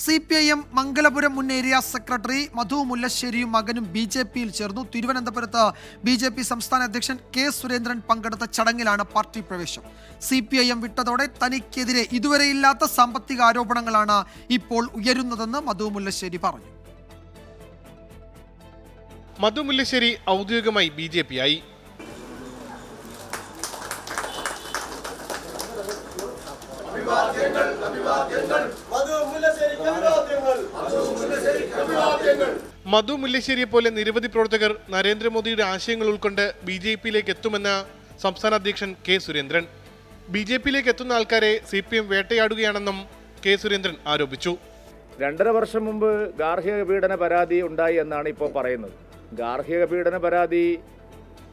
CPIM Mangalapuram മുൻ area secretary മധു മുല്ലശ്ശേരിയും മകനും BJPയിൽ ചേർന്നു. തിരുവനന്തപുരത്ത് BJP സംസ്ഥാന അധ്യക്ഷൻ K. സുരേന്ദ്രൻ പങ്കെടുത്ത ചടങ്ങിലാണ് പാർട്ടി പ്രവേശം. CPIM വിട്ടതോടെ തനിക്കെതിരെ ഇതുവരെയില്ലാത്ത സാമ്പത്തിക ആരോപണങ്ങളാണ് ഇപ്പോൾ ഉയരുന്നതെന്ന് മധു മുല്ലശ്ശേരി പറഞ്ഞു. മധു മുല്ലശ്ശേരി ഔദ്യോഗികമായി BJP ആയി. മധു മുല്ലശ്ശേരിയെ പോലെ നിരവധി പ്രവർത്തകർ നരേന്ദ്രമോദിയുടെ ആശയങ്ങൾ ഉൾക്കൊണ്ട് BJPയിലേക്ക് എത്തുമെന്ന് സംസ്ഥാന അധ്യക്ഷൻ K. സുരേന്ദ്രൻ. BJPയിലേക്ക് എത്തുന്ന ആൾക്കാരെ CPM വേട്ടയാടുകയാണെന്നും K. സുരേന്ദ്രൻ ആരോപിച്ചു. 2.5 വർഷം മുമ്പ് ഗാർഹിക പീഡന പരാതി ഉണ്ടായി എന്നാണ് ഇപ്പോൾ പറയുന്നത്. ഗാർഹിക പീഡന പരാതി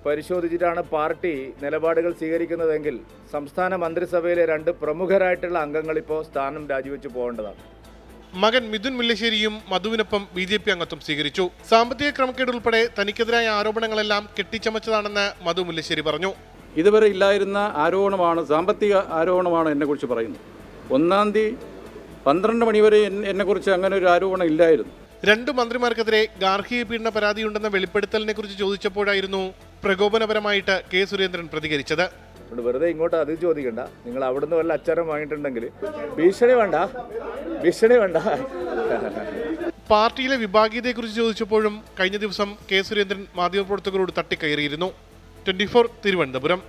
പരിശോധിച്ചിട്ടാണ് പാർട്ടി നിലപാടുകൾ സ്വീകരിക്കുന്നതെങ്കിൽ സംസ്ഥാന മന്ത്രിസഭയിലെ 2 പ്രമുഖരായിട്ടുള്ള അംഗങ്ങൾ ഇപ്പോൾ സ്ഥാനം രാജിവെച്ച് പോകേണ്ടതാണ്. മകൻ മിഥുൻ മുല്ലശ്ശേരിയും മധുവിനൊപ്പം BJP അംഗത്വം സ്വീകരിച്ചു. സാമ്പത്തിക ക്രമക്കേട് ഉൾപ്പെടെ തനിക്കെതിരായ ആരോപണങ്ങളെല്ലാം കെട്ടിച്ചമച്ചതാണെന്ന് മധു മുല്ലശ്ശേരി പറഞ്ഞു. ഇതുവരെ ഇല്ലായിരുന്ന ആരോപണമാണ്, സാമ്പത്തിക ആരോപണമാണ് എന്നെക്കുറിച്ച് പറയുന്നത്. 1-ാം തീയതി 12 മണിവരെ എന്നെക്കുറിച്ച് അങ്ങനെ ഒരു ആരോപണം ഇല്ലായിരുന്നു. 2 മന്ത്രിമാർക്കെതിരെ ഗാർഹിക പീഡന പരാതിയുണ്ടെന്ന വെളിപ്പെടുത്തലിനെ കുറിച്ച് ചോദിച്ചപ്പോഴായിരുന്നു പ്രകോപനപരമായിട്ട് K. സുരേന്ദ്രൻ പ്രതികരിച്ചത്. വെറുതെ ഇങ്ങോട്ട് അത് ചോദിക്കണ്ട, നിങ്ങൾ അവിടുന്ന് വല്ല അച്ചാരം വാങ്ങിയിട്ടുണ്ടെങ്കിൽ ഭീഷണി വേണ്ട. പാർട്ടിയിലെ വിഭാഗീയതയെക്കുറിച്ച് ചോദിച്ചപ്പോഴും കഴിഞ്ഞ ദിവസം K. സുരേന്ദ്രൻ മാധ്യമപ്രവർത്തകരോട് തട്ടിക്കയറിയിരുന്നു. 24 തിരുവനന്തപുരം.